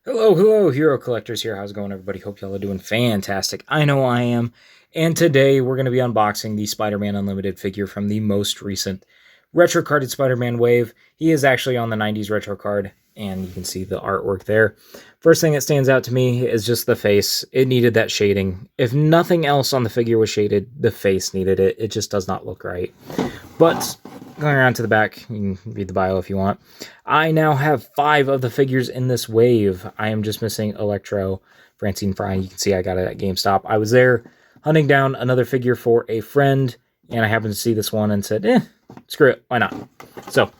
Hello, Hero Collectors here. How's it going, everybody? Hope y'all are doing fantastic. I know I am. And today we're going to be unboxing the Spider-Man Unlimited figure from the most recent retro carded Spider-Man wave. He is actually on the 90s retro card, and you can see the artwork there. First thing that stands out to me is just the face. It needed that shading. If nothing else on the figure was shaded, the face needed it. It just does not look right. But going around to the back, you can read the bio if you want. I now have 5 of the figures in this wave. I am just missing Electro, Francine Fry. You can see I got it at GameStop. I was there hunting down another figure for a friend, and I happened to see this one and said, screw it, why not? So,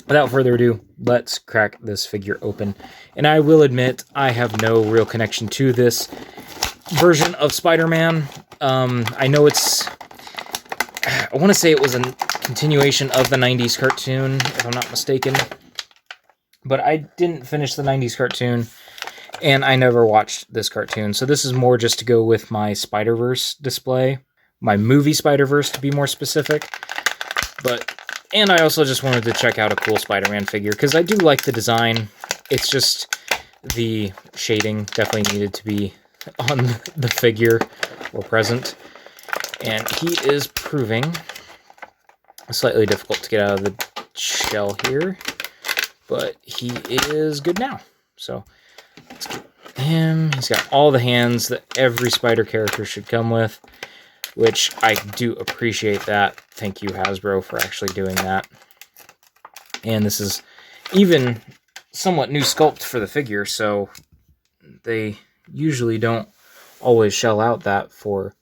without further ado, let's crack this figure open. And I will admit, I have no real connection to this version of Spider-Man. I know I want to say it was a continuation of the 90s cartoon, if I'm not mistaken. But I didn't finish the 90s cartoon, and I never watched this cartoon. So this is more just to go with my Spider-Verse display. My movie Spider-Verse, to be more specific. And I also just wanted to check out a cool Spider-Man figure, because I do like the design. It's just the shading definitely needed to be on the figure or present. And he is proving slightly difficult to get out of the shell here, but he is good now. So let's get him. He's got all the hands that every Spider character should come with, which I do appreciate that. Thank you, Hasbro, for actually doing that. And this is even somewhat new sculpt for the figure, so they usually don't always shell out that for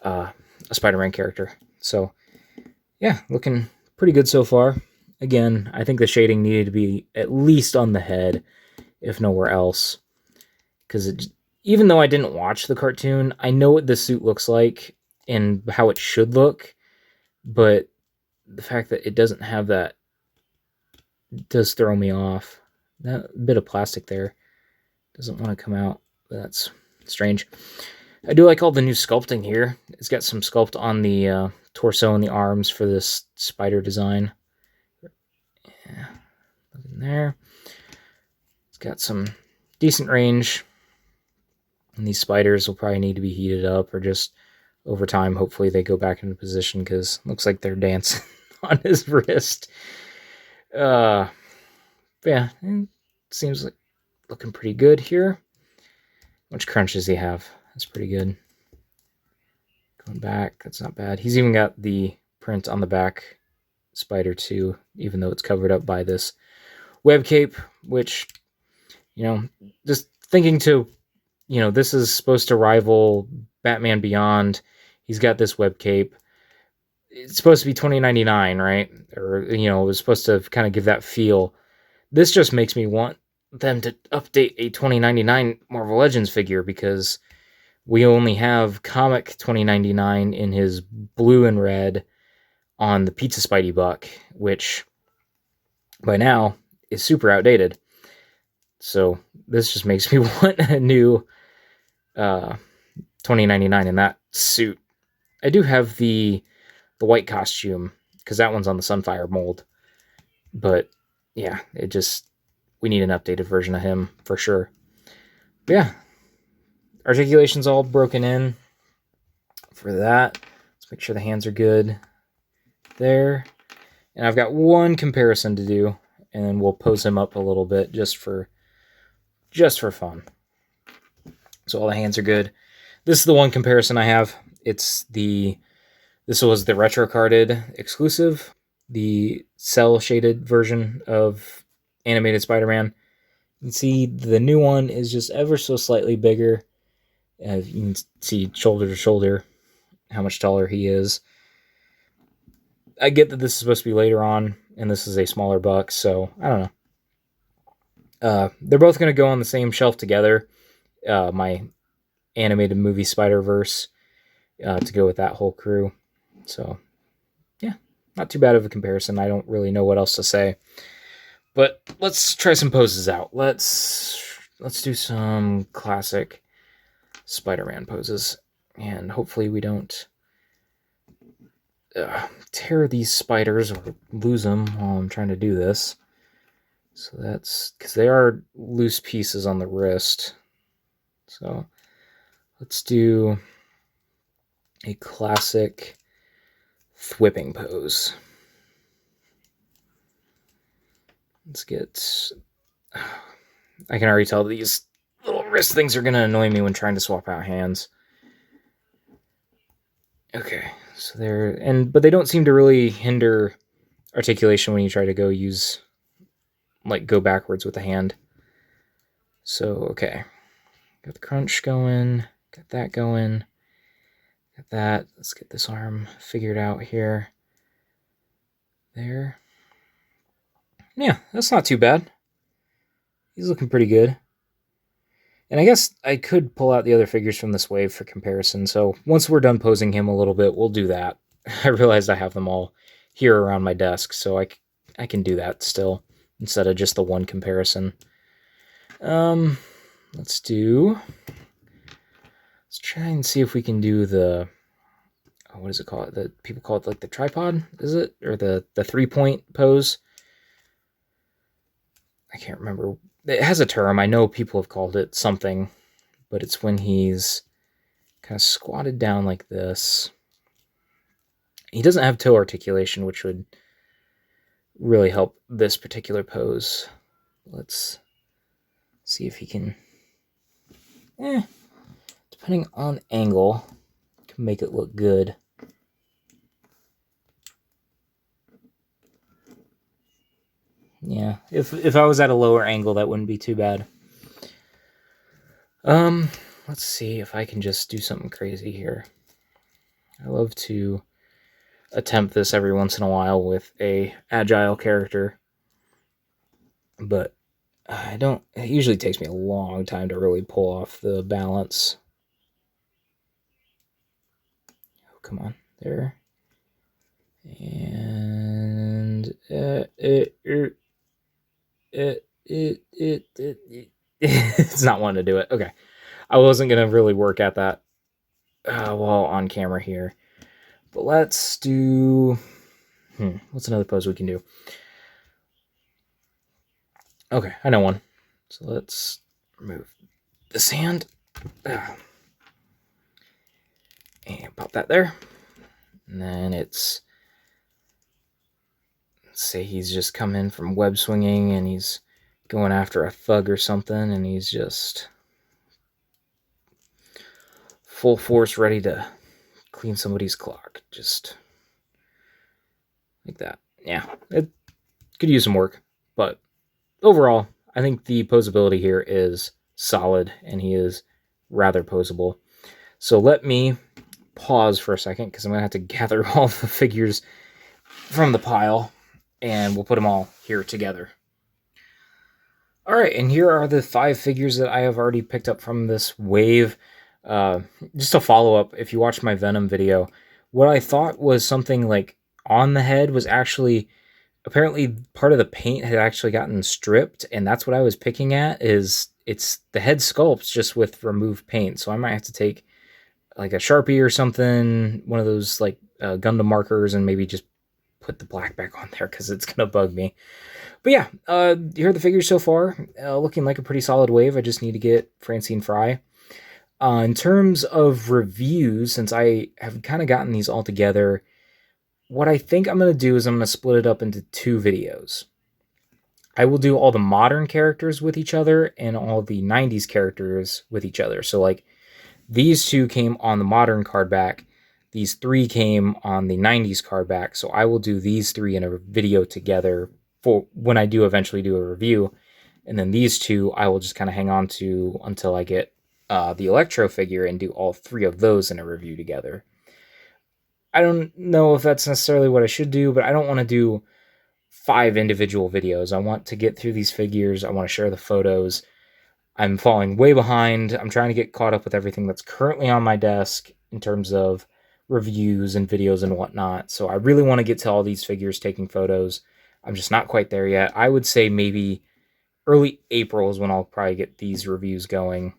a Spider-Man character. So yeah, looking pretty good so far. Again, I think the shading needed to be at least on the head, if nowhere else. Because even though I didn't watch the cartoon, I know what this suit looks like and how it should look. But the fact that it doesn't have that does throw me off. That bit of plastic there doesn't want to come out. That's strange. I do like all the new sculpting here. It's got some sculpt on the torso and the arms for this spider design. Yeah, look in there. It's got some decent range. And these spiders will probably need to be heated up, or just over time, hopefully they go back into position, because it looks like they're dancing on his wrist. Yeah, it seems like looking pretty good here. How much crunch does he have? That's pretty good. Going back, that's not bad. He's even got the print on the back spider too, even though it's covered up by this web cape, which, just thinking to, this is supposed to rival Batman Beyond. He's got this web cape. It's supposed to be $20.99, right? Or, it was supposed to kind of give that feel. This just makes me want them to update a $20.99 Marvel Legends figure, because we only have comic $20.99 in his blue and red on the Pizza Spidey buck, which by now is super outdated. So this just makes me want a new $20.99 in that suit. I do have the white costume, because that one's on the Sunfire mold. But yeah, we need an updated version of him for sure. But yeah, articulation's all broken in for that. Let's make sure the hands are good there. And I've got one comparison to do, and then we'll pose him up a little bit just for fun. So all the hands are good. This is the one comparison I have. This was the retro carded exclusive, the cell shaded version of animated Spider-Man. You can see the new one is just ever so slightly bigger. You can see shoulder to shoulder how much taller he is. I get that this is supposed to be later on, and this is a smaller buck, so I don't know. They're both going to go on the same shelf together. My animated movie Spider-Verse to go with that whole crew. So, yeah, not too bad of a comparison. I don't really know what else to say. But let's try some poses out. Let's do some classic Spider-Man poses, and hopefully we don't tear these spiders or lose them while I'm trying to do this. So that's because they are loose pieces on the wrist. So let's do a classic thwipping pose. Let's get... I can already tell these little wrist things are going to annoy me when trying to swap out hands. Okay, so but they don't seem to really hinder articulation when you try to go backwards with the hand. So, okay. Got the crunch going, got that going, got that. Let's get this arm figured out here. There. Yeah, that's not too bad. He's looking pretty good. And I guess I could pull out the other figures from this wave for comparison. So once we're done posing him a little bit, we'll do that. I realized I have them all here around my desk, so I can do that still instead of just the one comparison. Let's try and see if we can do the, what is it called? People call it like the tripod, is it? Or the 3-point pose? I can't remember. It has a term. I know people have called it something, but it's when he's kind of squatted down like this. He doesn't have toe articulation, which would really help this particular pose. Let's see if he can, depending on angle, can make it look good. Yeah, if I was at a lower angle, that wouldn't be too bad. Let's see if I can just do something crazy here. I love to attempt this every once in a while with a agile character, but it usually takes me a long time to really pull off the balance. Oh, come on, there. And it's not wanting to do it. Okay. I wasn't going to really work at that while on camera here. But let's do... what's another pose we can do? Okay, I know one. So let's remove this hand. And pop that there. And then let's say he's just come in from web swinging and he's going after a thug or something, and he's just full force ready to clean somebody's clock. Just like that. Yeah, it could use some work, but overall, I think the posability here is solid, and he is rather posable. So let me pause for a second, because I'm going to have to gather all the figures from the pile, and we'll put them all here together. All right, and here are the 5 figures that I have already picked up from this wave. Just a follow-up, if you watched my Venom video, what I thought was something like on the head was actually, apparently part of the paint had actually gotten stripped, and that's what I was picking at, it's the head sculpts just with removed paint. So I might have to take like a Sharpie or something, one of those like Gundam markers, and maybe just put the black back on there, because it's going to bug me. But yeah, here are the figures so far. Looking like a pretty solid wave. I just need to get Francine Fry. In terms of reviews, since I have kind of gotten these all together, what I think I'm going to do is I'm going to split it up into 2 videos. I will do all the modern characters with each other and all the 90s characters with each other. So like these 2 came on the modern card back. These 3 came on the 90s card back. So I will do these 3 in a video together for when I do eventually do a review. And then these 2 I will just kind of hang on to until I get the Electro figure and do all 3 of those in a review together. I don't know if that's necessarily what I should do, but I don't want to do 5 individual videos. I want to get through these figures. I want to share the photos. I'm falling way behind. I'm trying to get caught up with everything that's currently on my desk in terms of reviews and videos and whatnot. So I really want to get to all these figures, taking photos. I'm just not quite there yet. I would say maybe early April is when I'll probably get these reviews going.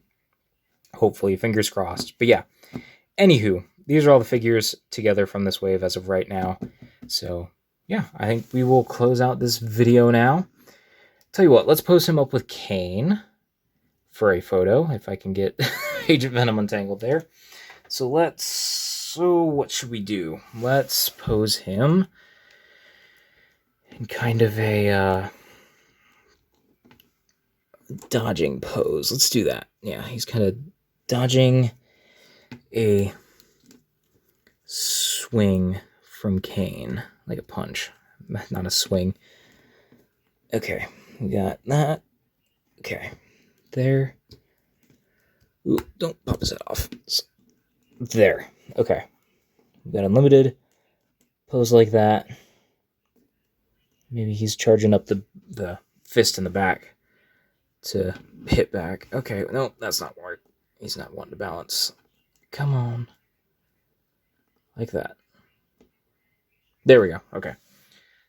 Hopefully, fingers crossed. But yeah, anywho, these are all the figures together from this wave as of right now. So yeah, I think we will close out this video now. Tell you what, let's pose him up with Kane for a photo, if I can get Agent Venom untangled there. So what should we do? Let's pose him in kind of a dodging pose. Let's do that. Yeah, he's kind of dodging a swing from Kane, like a punch, not a swing. Okay, we got that. Okay, there. Ooh, don't pop his head off. There. Okay, we got unlimited pose like that. Maybe he's charging up the fist in the back to hit back. Okay, no, that's not work. He's not wanting to balance. Come on. Like that. There we go. Okay.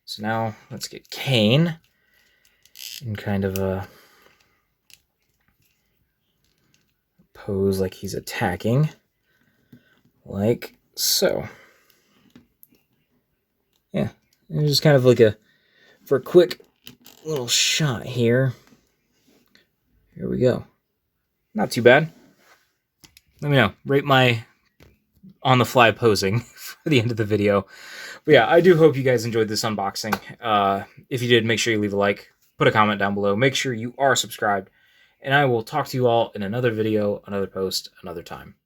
So now let's get Kane in kind of a pose like he's attacking. Like so. Yeah. And just kind of like for a quick little shot here. Here we go. Not too bad. Let me know. Rate my on-the-fly posing for the end of the video. But yeah, I do hope you guys enjoyed this unboxing. If you did, make sure you leave a like, put a comment down below. Make sure you are subscribed. And I will talk to you all in another video, another post, another time.